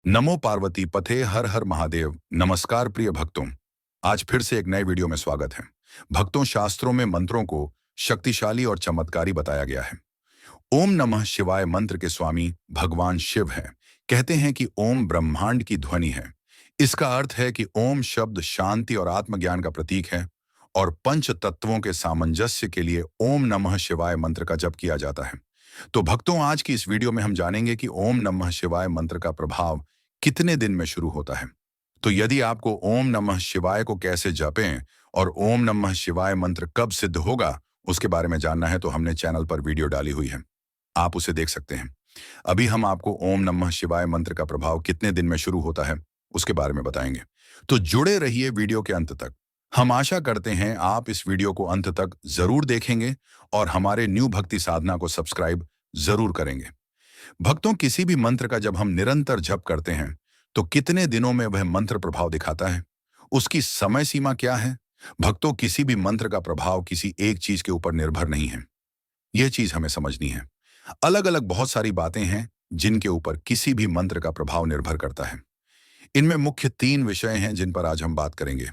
नमो पार्वती पथे हर हर महादेव। नमस्कार प्रिय भक्तों, आज फिर से एक नए वीडियो में स्वागत है। भक्तों, शास्त्रों में मंत्रों को शक्तिशाली और चमत्कारी बताया गया है। ओम नमः शिवाय मंत्र के स्वामी भगवान शिव हैं। कहते हैं कि ओम ब्रह्मांड की ध्वनि है। इसका अर्थ है कि ओम शब्द शांति और आत्मज्ञान का प्रतीक है और पंच तत्वों के सामंजस्य के लिए ओम नमः शिवाय मंत्र का जप किया जाता है। तो भक्तों, आज की इस वीडियो में हम जानेंगे कि ओम नमः शिवाय मंत्र का प्रभाव कितने दिन में शुरू होता है। तो यदि आपको ओम नमः शिवाय को कैसे जपें और ओम नमः शिवाय मंत्र कब सिद्ध होगा, उसके बारे में जानना है तो हमने चैनल पर वीडियो डाली हुई है, आप उसे देख सकते हैं। अभी हम आपको ओम नमः शिवाय मंत्र का प्रभाव कितने दिन में शुरू होता है उसके बारे में बताएंगे। तो जुड़े रहिए वीडियो के अंत तक। हम आशा करते हैं आप इस वीडियो को अंत तक जरूर देखेंगे और हमारे न्यू भक्ति साधना को सब्सक्राइब जरूर करेंगे। भक्तों, किसी भी मंत्र का जब हम निरंतर जप करते हैं तो कितने दिनों में वह मंत्र प्रभाव दिखाता है, उसकी समय सीमा क्या है। भक्तों, किसी भी मंत्र का प्रभाव किसी एक चीज के ऊपर निर्भर नहीं है, यह चीज हमें समझनी है। अलग अलग बहुत सारी बातें हैं जिनके ऊपर किसी भी मंत्र का प्रभाव निर्भर करता है। इनमें मुख्य तीन विषय हैं जिन पर आज हम बात करेंगे।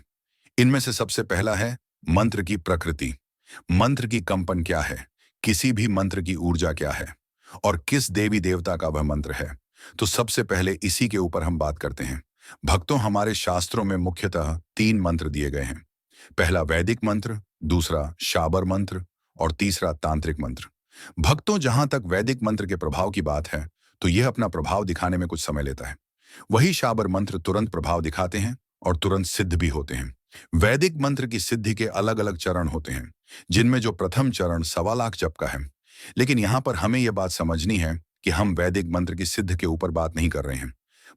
इनमें से सबसे पहला है मंत्र की प्रकृति। मंत्र की कंपन क्या है, किसी भी मंत्र की ऊर्जा क्या है और किस देवी देवता का वह मंत्र है। तो सबसे पहले इसी के ऊपर हम बात करते हैं। भक्तों, हमारे शास्त्रों में मुख्यतः तीन मंत्र दिए गए हैं। पहला वैदिक मंत्र, दूसरा शाबर मंत्र और तीसरा तांत्रिक मंत्र। भक्तों, जहां तक वैदिक मंत्र के प्रभाव की बात है तो यह अपना प्रभाव दिखाने में कुछ समय लेता है। वही शाबर मंत्र तुरंत प्रभाव दिखाते हैं और तुरंत सिद्ध भी होते हैं। वैदिक मंत्र की सिद्धि के अलग अलग चरण होते हैं, जिनमें जो प्रथम चरण 1.25 लाख जप का है। लेकिन यहां पर हमें यह बात समझनी है कि हम वैदिक मंत्र की सिद्ध के ऊपर बात नहीं कर रहे हैं,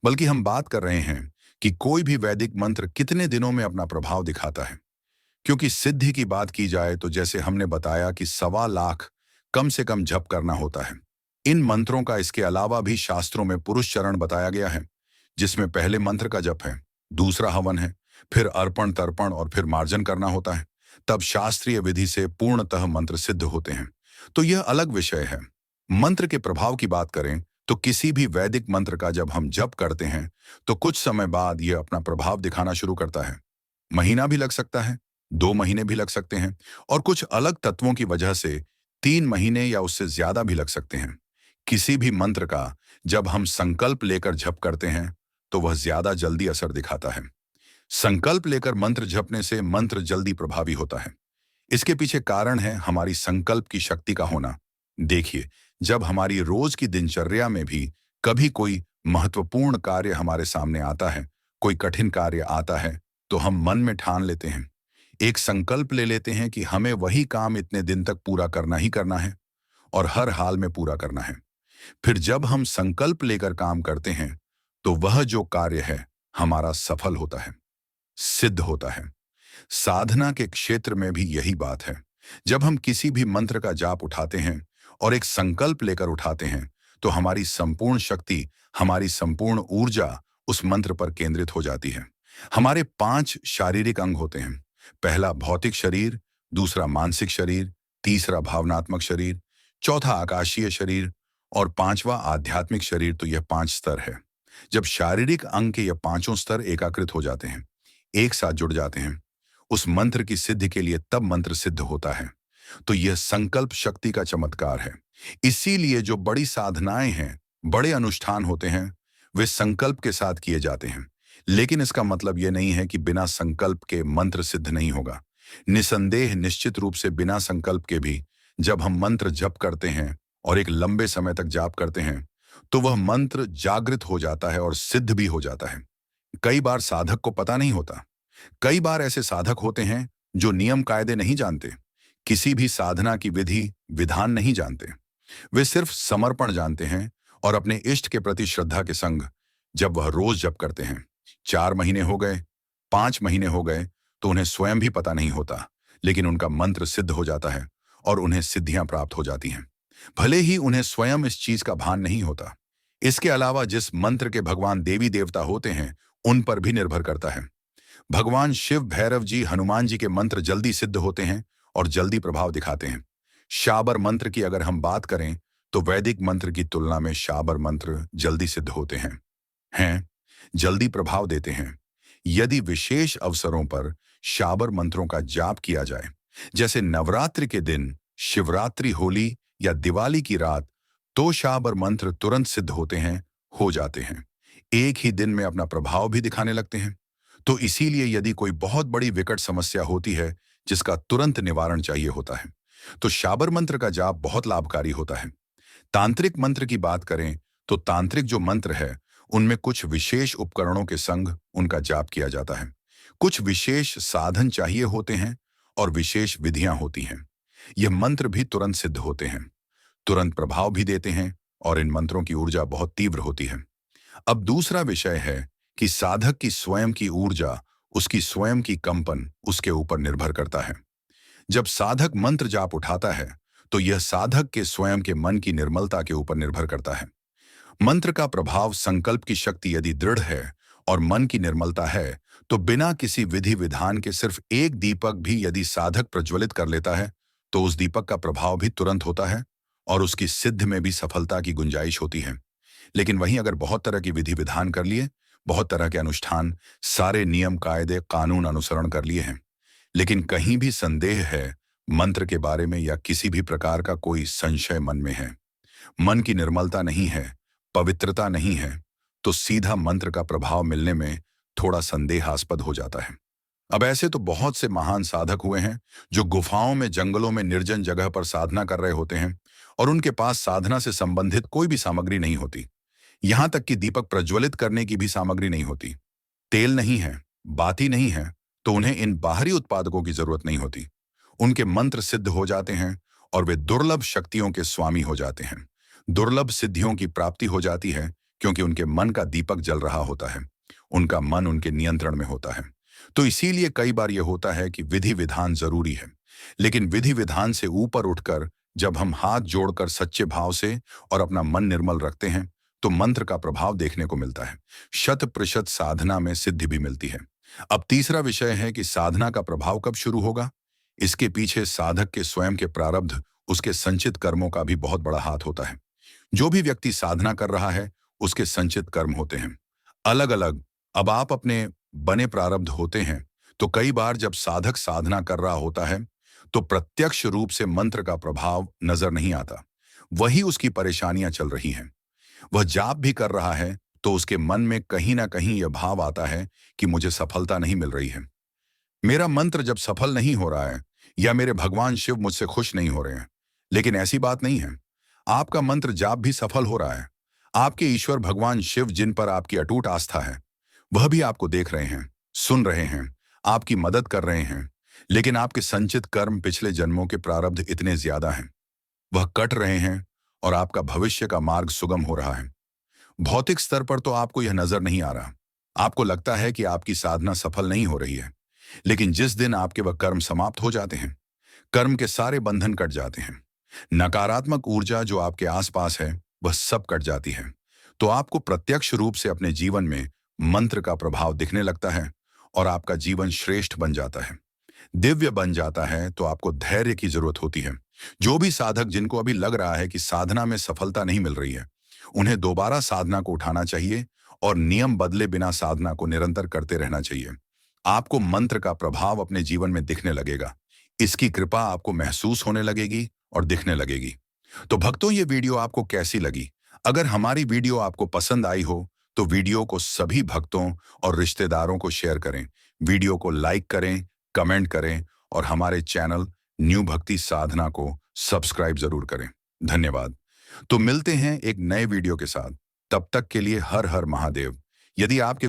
बल्कि हम बात कर रहे हैं कि कोई भी वैदिक मंत्र कितने दिनों में अपना प्रभाव दिखाता है। क्योंकि सिद्धि की बात की जाए तो जैसे हमने बताया कि 1.25 लाख कम से कम जप करना होता है। इन मंत्रों का इसके अलावा भी शास्त्रों में पुरुष चरण बताया गया है, जिसमें पहले मंत्र का जप है, दूसरा हवन है, फिर अर्पण तर्पण और फिर मार्जन करना होता है। तब शास्त्रीय विधि से पूर्णतः मंत्र सिद्ध होते हैं। तो यह अलग विषय है। मंत्र के प्रभाव की बात करें तो किसी भी वैदिक मंत्र का जब हम जप करते हैं तो कुछ समय बाद यह अपना प्रभाव दिखाना शुरू करता है। महीना भी लग सकता है, 2 महीने भी लग सकते हैं और कुछ अलग तत्वों की वजह से 3 महीने या उससे ज्यादा भी लग सकते हैं। किसी भी मंत्र का जब हम संकल्प लेकर जप करते हैं तो वह ज्यादा जल्दी असर दिखाता है। संकल्प लेकर मंत्र जपने से मंत्र जल्दी प्रभावी होता है। इसके पीछे कारण है हमारी संकल्प की शक्ति का होना। देखिए, जब हमारी रोज की दिनचर्या में भी कभी कोई महत्वपूर्ण कार्य हमारे सामने आता है, कोई कठिन कार्य आता है, तो हम मन में ठान लेते हैं, एक संकल्प ले लेते हैं कि हमें वही काम इतने दिन तक पूरा करना ही करना है और हर हाल में पूरा करना है। फिर जब हम संकल्प लेकर काम करते हैं तो वह जो कार्य है हमारा सफल होता है, सिद्ध होता है। साधना के क्षेत्र में भी यही बात है। जब हम किसी भी मंत्र का जाप उठाते हैं और एक संकल्प लेकर उठाते हैं तो हमारी संपूर्ण शक्ति, हमारी संपूर्ण ऊर्जा उस मंत्र पर केंद्रित हो जाती है। हमारे 5 शारीरिक अंग होते हैं। पहला भौतिक शरीर, दूसरा मानसिक शरीर, तीसरा भावनात्मक शरीर, चौथा आकाशीय शरीर और पांचवा आध्यात्मिक शरीर। तो यह 5 स्तर है। जब शारीरिक अंग के यह पांचों स्तर एकाकृत हो जाते हैं, एक साथ जुड़ जाते हैं, उस मंत्र की सिद्धि के लिए तब मंत्र सिद्ध होता है। तो यह संकल्प शक्ति का चमत्कार है। इसीलिए जो बड़ी साधनाएं हैं, बड़े अनुष्ठान होते हैं, वे संकल्प के साथ किए जाते हैं। लेकिन इसका मतलब यह नहीं है कि बिना संकल्प के मंत्र सिद्ध नहीं होगा। निसंदेह, निश्चित रूप से बिना संकल्प के भी जब हम मंत्र जप करते हैं और एक लंबे समय तक जाप करते हैं तो वह मंत्र जागृत हो जाता है और सिद्ध भी हो जाता है। कई बार साधक को पता नहीं होता। कई बार ऐसे साधक होते हैं जो नियम कायदे नहीं जानते, किसी भी साधना की विधि विधान नहीं जानते। वे सिर्फ समर्पण जानते हैं और अपने इष्ट के प्रति श्रद्धा के संग जब वह रोज जप करते हैं, 4 महीने हो गए, 5 महीने हो गए, तो उन्हें स्वयं भी पता नहीं होता, लेकिन उनका मंत्र सिद्ध हो जाता है और उन्हें सिद्धियां प्राप्त हो जाती हैं, भले ही उन्हें स्वयं इस चीज का भान नहीं होता। इसके अलावा जिस मंत्र के भगवान देवी देवता होते हैं उन पर भी निर्भर करता है। भगवान शिव, भैरव जी, हनुमान जी के मंत्र जल्दी सिद्ध होते हैं और जल्दी प्रभाव दिखाते हैं। शाबर मंत्र की अगर हम बात करें तो वैदिक मंत्र की तुलना में शाबर मंत्र जल्दी सिद्ध होते हैं। जल्दी प्रभाव देते हैं। यदि विशेष अवसरों पर शाबर मंत्रों का जाप किया जाए, जैसे नवरात्रि के दिन, शिवरात्रि, होली या दिवाली की रात, तो शाबर मंत्र तुरंत सिद्ध होते हैं, हो जाते हैं। एक ही दिन में अपना प्रभाव भी दिखाने लगते हैं। तो इसीलिए यदि कोई बहुत बड़ी विकट समस्या होती है जिसका तुरंत निवारण चाहिए होता है, तो शाबर मंत्र का जाप बहुत लाभकारी होता है। तांत्रिक मंत्र की बात करें तो तांत्रिक जो मंत्र है उनमें कुछ विशेष उपकरणों के संग उनका जाप किया जाता है। कुछ विशेष साधन चाहिए होते हैं और विशेष विधियां होती हैं। यह मंत्र भी तुरंत सिद्ध होते हैं, तुरंत प्रभाव भी देते हैं और इन मंत्रों की ऊर्जा बहुत तीव्र होती है। अब दूसरा विषय है कि साधक की स्वयं की ऊर्जा, उसकी स्वयं की कंपन उसके ऊपर निर्भर करता है। जब साधक मंत्र जाप उठाता है तो यह साधक के स्वयं के मन की निर्मलता के ऊपर निर्भर करता है। मंत्र का प्रभाव, संकल्प की शक्ति यदि दृढ़ है और मन की निर्मलता है, तो बिना किसी विधि विधान के सिर्फ एक दीपक भी यदि साधक प्रज्वलित कर लेता है तो उस दीपक का प्रभाव भी तुरंत होता है और उसकी सिद्ध में भी सफलता की गुंजाइश होती है। लेकिन वहीं अगर बहुत तरह की विधि विधान कर लिए, बहुत तरह के अनुष्ठान, सारे नियम कायदे कानून अनुसरण कर लिए हैं, लेकिन कहीं भी संदेह है मंत्र के बारे में या किसी भी प्रकार का कोई संशय मन में है, मन की निर्मलता नहीं है, पवित्रता नहीं है, तो सीधा मंत्र का प्रभाव मिलने में थोड़ा संदेहास्पद हो जाता है। अब ऐसे तो बहुत से महान साधक हुए हैं जो गुफाओं में, जंगलों में, निर्जन जगह पर साधना कर रहे होते हैं और उनके पास साधना से संबंधित कोई भी सामग्री नहीं होती। यहां तक कि दीपक प्रज्वलित करने की भी सामग्री नहीं होती। तेल नहीं है, बाती नहीं है, तो उन्हें इन बाहरी उत्पादकों की जरूरत नहीं होती। उनके मंत्र सिद्ध हो जाते हैं और वे दुर्लभ शक्तियों के स्वामी हो जाते हैं। दुर्लभ सिद्धियों की प्राप्ति हो जाती है क्योंकि उनके मन का दीपक जल रहा होता है, उनका मन उनके नियंत्रण में होता है। तो इसीलिए कई बार यह होता है कि विधि विधान जरूरी है, लेकिन विधि विधान से ऊपर उठकर जब हम हाथ जोड़कर सच्चे भाव से और अपना मन निर्मल रखते हैं तो मंत्र का प्रभाव देखने को मिलता है। 100% साधना में सिद्धि भी मिलती है। अब तीसरा विषय है कि साधना का प्रभाव कब शुरू होगा। इसके पीछे साधक के स्वयं के प्रारब्ध, उसके संचित कर्मों का भी बहुत बड़ा हाथ होता है। जो भी व्यक्ति साधना कर रहा है उसके संचित कर्म होते हैं अलग अलग। अब आप अपने बने प्रारब्ध होते हैं, तो कई बार जब साधक साधना कर रहा होता है तो प्रत्यक्ष रूप से मंत्र का प्रभाव नजर नहीं आता, वही उसकी परेशानियां चल रही हैं। वह जाप भी कर रहा है तो उसके मन में कहीं ना कहीं यह भाव आता है कि मुझे सफलता नहीं मिल रही है, मेरा मंत्र जब सफल नहीं हो रहा है, या मेरे भगवान शिव मुझसे खुश नहीं हो रहे हैं। लेकिन ऐसी बात नहीं है, आपका मंत्र जाप भी सफल हो रहा है। आपके ईश्वर भगवान शिव, जिन पर आपकी अटूट आस्था है, वह भी आपको देख रहे हैं, सुन रहे हैं, आपकी मदद कर रहे हैं। लेकिन आपके संचित कर्म, पिछले जन्मों के प्रारब्ध इतने ज्यादा हैं, वह कट रहे हैं और आपका भविष्य का मार्ग सुगम हो रहा है। भौतिक स्तर पर तो आपको यह नजर नहीं आ रहा, आपको लगता है कि आपकी साधना सफल नहीं हो रही है। लेकिन जिस दिन आपके वह कर्म समाप्त हो जाते हैं, कर्म के सारे बंधन कट जाते हैं, नकारात्मक ऊर्जा जो आपके आसपास है वह सब कट जाती है, तो आपको प्रत्यक्ष रूप से अपने जीवन में मंत्र का प्रभाव दिखने लगता है और आपका जीवन श्रेष्ठ बन जाता है, दिव्य बन जाता है। तो आपको धैर्य की जरूरत होती है। जो भी साधक जिनको अभी लग रहा है कि साधना में सफलता नहीं मिल रही है, उन्हें दोबारा साधना को उठाना चाहिए और नियम बदले बिना साधना को निरंतर करते रहना चाहिए। आपको मंत्र का प्रभाव अपने जीवन में दिखने लगेगा, इसकी कृपा आपको महसूस होने लगेगी और दिखने लगेगी। तो भक्तों, ये वीडियो आपको कैसी लगी? अगर हमारी वीडियो आपको पसंद आई हो तो वीडियो को सभी भक्तों और रिश्तेदारों को शेयर करें, वीडियो को लाइक करें, कमेंट करें और हमारे चैनल न्यू भक्ति साधना को सब्सक्राइब जरूर करें। धन्यवाद। तो मिलते हैं एक नए वीडियो के साथ, तब तक के लिए हर हर महादेव। यदि आपके